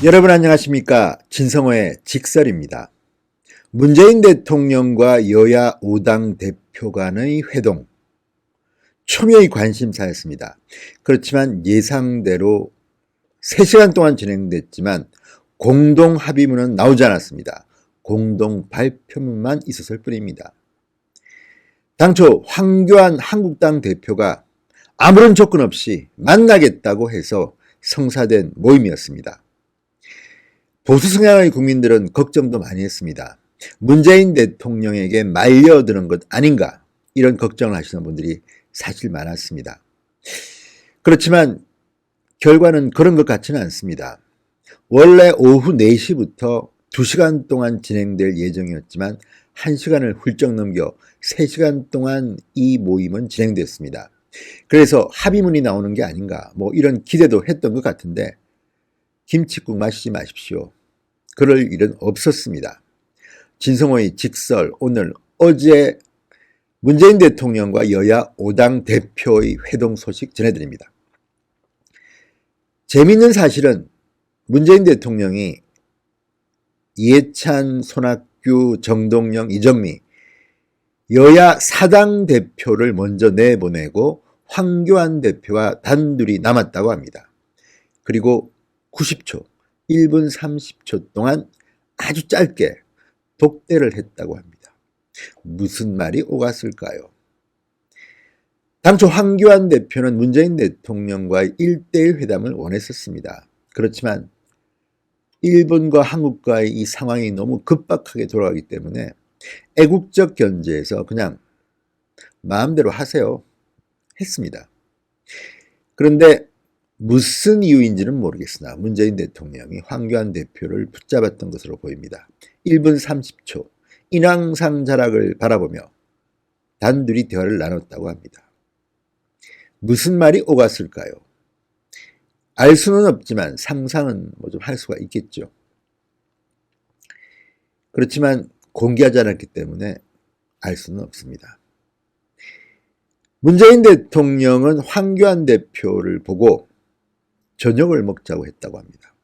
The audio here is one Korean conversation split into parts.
여러분 안녕하십니까? 진성호의 직설입니다. 문재인 대통령과 여야 5당 대표 간의 회동, 초미의 관심사였습니다. 그렇지만 예상대로 3시간 동안 진행됐지만 공동 합의문은 나오지 않았습니다. 공동 발표문만 있었을 뿐입니다. 당초 황교안 한국당 대표가 아무런 조건 없이 만나겠다고 해서 성사된 모임이었습니다. 보수 성향의 국민들은 걱정도 많이 했습니다. 문재인 대통령에게 말려드는 것 아닌가, 이런 걱정을 하시는 분들이 사실 많았습니다. 그렇지만 결과는 그런 것 같지는 않습니다. 원래 오후 4시부터 2시간 동안 진행될 예정이었지만 1시간을 훌쩍 넘겨 3시간 동안 이 모임은 진행됐습니다. 그래서 합의문이 나오는 게 아닌가, 이런 기대도 했던 것 같은데 김칫국 마시지 마십시오. 그럴 일은 없었습니다. 진성호의 직설, 오늘 어제 문재인 대통령과 여야 5당 대표의 회동 소식 전해드립니다. 재미있는 사실은 문재인 대통령이 이해찬, 손학규, 정동영, 이정미 여야 4당 대표를 먼저 내보내고 황교안 대표와 단둘이 남았다고 합니다. 그리고 90초, 1분 30초 동안 아주 짧게 독대를 했다고 합니다. 무슨 말이 오갔을까요? 당초 황교안 대표는 문재인 대통령과의 1대1 회담을 원했었습니다. 그렇지만 일본과 한국과의 이 상황이 너무 급박하게 돌아가기 때문에 애국적 견제에서 그냥 마음대로 하세요 했습니다. 그런데 무슨 이유인지는 모르겠으나 문재인 대통령이 황교안 대표를 붙잡았던 것으로 보입니다. 1분 30초 인왕산 자락을 바라보며 단둘이 대화를 나눴다고 합니다. 무슨 말이 오갔을까요? 알 수는 없지만 상상은 좀 할 수가 있겠죠. 그렇지만 공개하지 않았기 때문에 알 수는 없습니다. 문재인 대통령은 황교안 대표를 보고 저녁을 먹자고 했다고 합니다.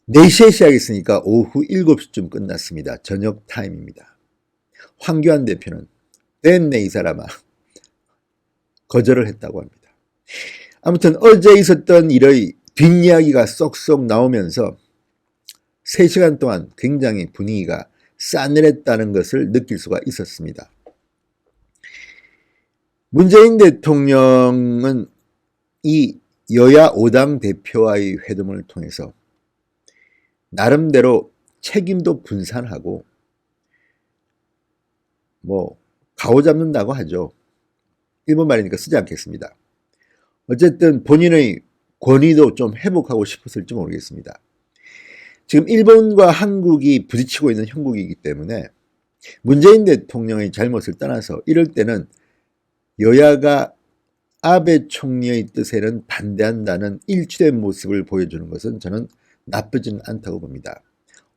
4시에 시작했으니까 오후 7시쯤 끝났습니다. 저녁 타임입니다. 황교안 대표는 됐네 이 사람아, 거절을 했다고 합니다. 아무튼 어제 있었던 일의 뒷이야기가 쏙쏙 나오면서 3시간 동안 굉장히 분위기가 싸늘했다는 것을 느낄 수가 있었습니다. 문재인 대통령은 이 여야 5당 대표와의 회동을 통해서 나름대로 책임도 분산하고 가오잡는다고 하죠. 일본 말이니까 쓰지 않겠습니다. 어쨌든 본인의 권위도 좀 회복하고 싶었을지 모르겠습니다. 지금 일본과 한국이 부딪히고 있는 형국이기 때문에 문재인 대통령의 잘못을 떠나서 이럴 때는 여야가 아베 총리의 뜻에는 반대한다는 일치된 모습을 보여주는 것은 저는 나쁘지는 않다고 봅니다.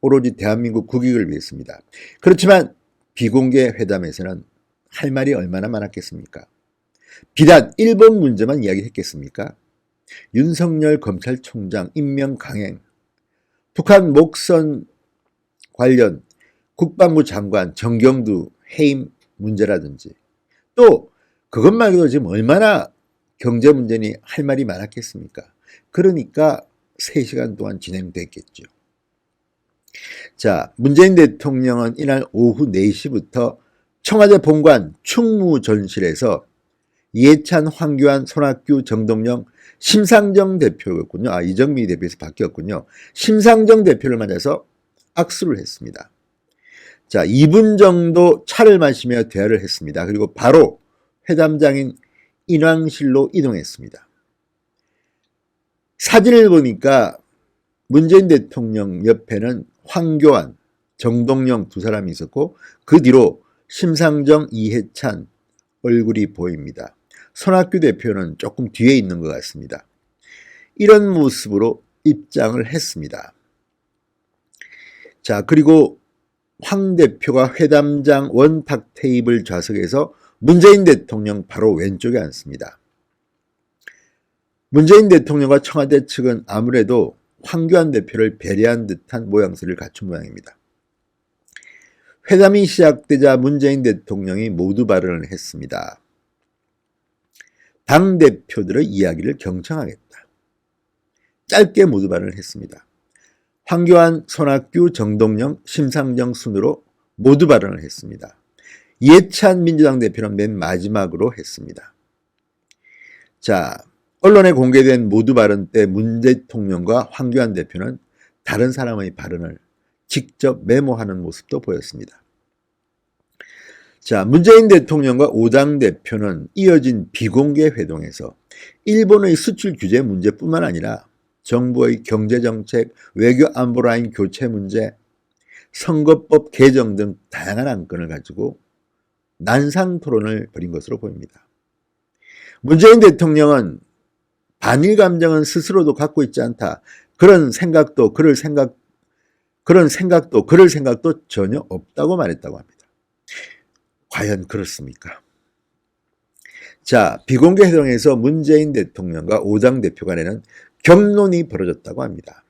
오로지 대한민국 국익을 위해서입니다. 그렇지만 비공개 회담에서는 할 말이 얼마나 많았겠습니까? 비단 일본 문제만 이야기했겠습니까? 윤석열 검찰총장 임명 강행, 북한 목선 관련 국방부 장관 정경두 해임 문제라든지, 또 그것 말고도 지금 얼마나 경제 문제니 할 말이 많았겠습니까? 그러니까 3시간 동안 진행됐겠죠. 자, 문재인 대통령은 이날 오후 4시부터 청와대 본관 충무전실에서 이해찬, 황교안, 손학규, 정동영, 심상정 대표였군요. 이정미 대표에서 바뀌었군요. 심상정 대표를 만나서 악수를 했습니다. 자, 2분 정도 차를 마시며 대화를 했습니다. 그리고 바로 회담장인 인왕실로 이동했습니다. 사진을 보니까 문재인 대통령 옆에는 황교안, 정동영 두 사람이 있었고 그 뒤로 심상정, 이해찬 얼굴이 보입니다. 손학규 대표는 조금 뒤에 있는 것 같습니다. 이런 모습으로 입장을 했습니다. 자, 그리고 황 대표가 회담장 원탁 테이블 좌석에서 문재인 대통령 바로 왼쪽에 앉습니다. 문재인 대통령과 청와대 측은 아무래도 황교안 대표를 배려한 듯한 모양새를 갖춘 모양입니다. 회담이 시작되자 문재인 대통령이 모두 발언을 했습니다. 당대표들의 이야기를 경청하겠다. 짧게 모두 발언을 했습니다. 황교안, 손학규, 정동영, 심상정 순으로 모두 발언을 했습니다. 이해찬 민주당 대표는 맨 마지막으로 했습니다. 자, 언론에 공개된 모두 발언 때 문 대통령과 황교안 대표는 다른 사람의 발언을 직접 메모하는 모습도 보였습니다. 자, 문재인 대통령과 5당 대표는 이어진 비공개 회동에서 일본의 수출 규제 문제뿐만 아니라 정부의 경제정책, 외교 안보라인 교체 문제, 선거법 개정 등 다양한 안건을 가지고 난상 토론을 벌인 것으로 보입니다. 문재인 대통령은 반일 감정은 스스로도 갖고 있지 않다. 그럴 생각도 전혀 없다고 말했다고 합니다. 과연 그렇습니까? 자, 비공개 회동에서 문재인 대통령과 5당 대표 간에는 격론이 벌어졌다고 합니다.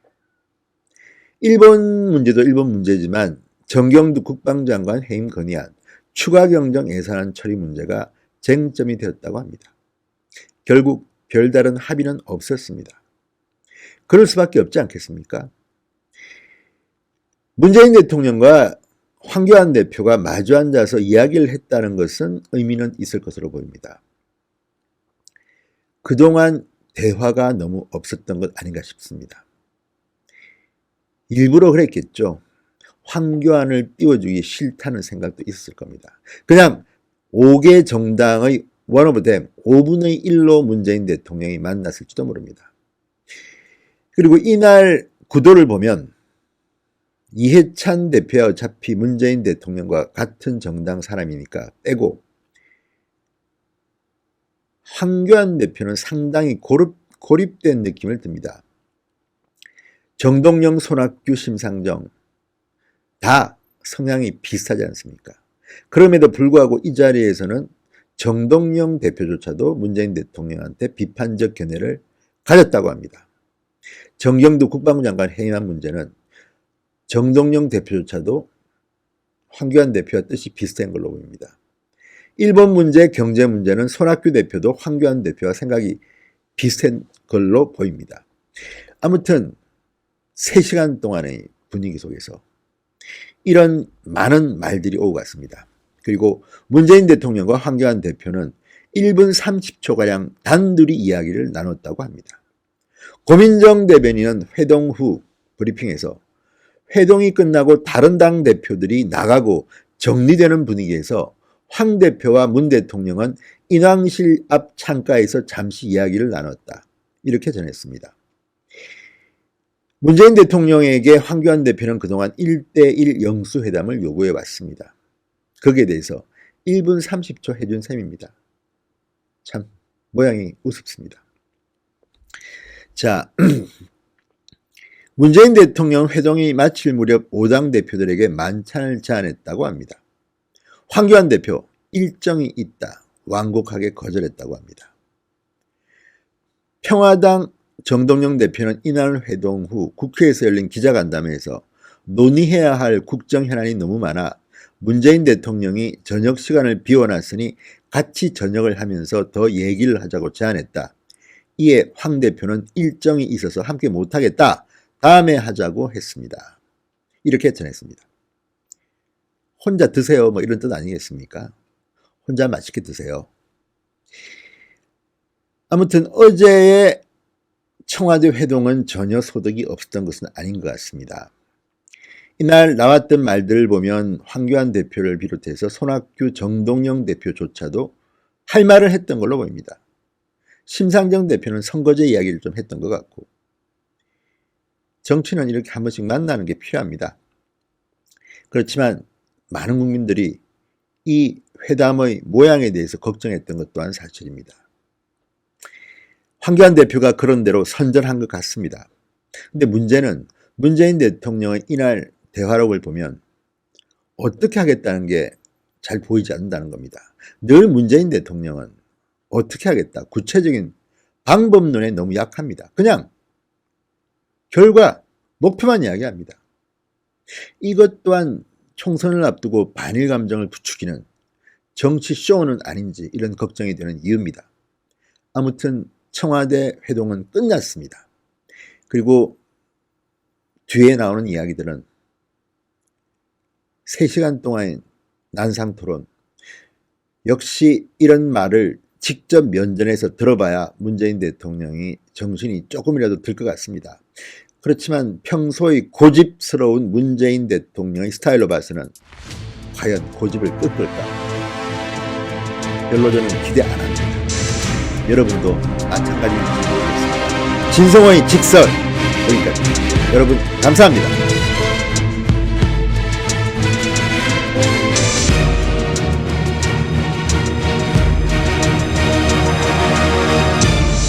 일본 문제도 일본 문제지만 정경두 국방장관 해임 건의안, 추가 경정 예산안 처리 문제가 쟁점이 되었다고 합니다. 결국 별다른 합의는 없었습니다. 그럴 수밖에 없지 않겠습니까? 문재인 대통령과 황교안 대표가 마주 앉아서 이야기를 했다는 것은 의미는 있을 것으로 보입니다. 그동안 대화가 너무 없었던 것 아닌가 싶습니다. 일부러 그랬겠죠. 황교안을 띄워주기 싫다는 생각도 있었을 겁니다. 그냥 5개 정당의 one of them, 5분의 1로 문재인 대통령이 만났을지도 모릅니다. 그리고 이날 구도를 보면 이해찬 대표야 어차피 문재인 대통령과 같은 정당 사람이니까 빼고 황교안 대표는 상당히 고립된 느낌을 듭니다. 정동영, 손학규, 심상정 다 성향이 비슷하지 않습니까? 그럼에도 불구하고 이 자리에서는 정동영 대표조차도 문재인 대통령한테 비판적 견해를 가졌다고 합니다. 정경두 국방부 장관 해임한 문제는 정동영 대표조차도 황교안 대표와 뜻이 비슷한 걸로 보입니다. 일본 문제, 경제 문제는 손학규 대표도 황교안 대표와 생각이 비슷한 걸로 보입니다. 아무튼 3시간 동안의 분위기 속에서 이런 많은 말들이 오고 갔습니다. 그리고 문재인 대통령과 황교안 대표는 1분 30초가량 단둘이 이야기를 나눴다고 합니다. 고민정 대변인은 회동 후 브리핑에서 회동이 끝나고 다른 당 대표들이 나가고 정리되는 분위기에서 황 대표와 문 대통령은 인왕실 앞 창가에서 잠시 이야기를 나눴다. 이렇게 전했습니다. 문재인 대통령에게 황교안 대표는 그동안 1대1 영수회담을 요구해 왔습니다. 거기에 대해서 1분 30초 해준 셈입니다. 참 모양이 우습습니다. 자, 문재인 대통령 회동이 마칠 무렵 5당 대표들에게 만찬을 제안했다고 합니다. 황교안 대표 일정이 있다. 완곡하게 거절했다고 합니다. 평화당 정동영 대표는 이날 회동 후 국회에서 열린 기자간담회에서 논의해야 할 국정 현안이 너무 많아 문재인 대통령이 저녁 시간을 비워놨으니 같이 저녁을 하면서 더 얘기를 하자고 제안했다. 이에 황 대표는 일정이 있어서 함께 못하겠다. 다음에 하자고 했습니다. 이렇게 전했습니다. 혼자 드세요 뭐 이런 뜻 아니겠습니까? 혼자 맛있게 드세요. 아무튼 어제의 청와대 회동은 전혀 소득이 없었던 것은 아닌 것 같습니다. 이날 나왔던 말들을 보면 황교안 대표를 비롯해서 손학규, 정동영 대표조차도 할 말을 했던 걸로 보입니다. 심상정 대표는 선거제 이야기를 좀 했던 것 같고 정치는 이렇게 한 번씩 만나는 게 필요합니다. 그렇지만 많은 국민들이 이 회담의 모양에 대해서 걱정했던 것 또한 사실입니다. 황교안 대표가 그런 대로 선전한 것 같습니다. 근데 문제는 문재인 대통령의 이날 대화록을 보면 어떻게 하겠다는 게 잘 보이지 않는다는 겁니다. 늘 문재인 대통령은 어떻게 하겠다. 구체적인 방법론에 너무 약합니다. 그냥 결과, 목표만 이야기합니다. 이것 또한 총선을 앞두고 반일 감정을 부추기는 정치 쇼는 아닌지 이런 걱정이 되는 이유입니다. 아무튼 청와대 회동은 끝났습니다. 그리고 뒤에 나오는 이야기들은 3시간 동안의 난상토론, 역시 이런 말을 직접 면전에서 들어봐야 문재인 대통령이 정신이 조금이라도 들 것 같습니다. 그렇지만 평소의 고집스러운 문재인 대통령의 스타일로 봐서는 과연 고집을 꺾을까? 별로 저는 기대 안 합니다. 여러분도 마찬가지인지 모르겠습니다. 진성호의 직설, 여기까지. 여러분 감사합니다.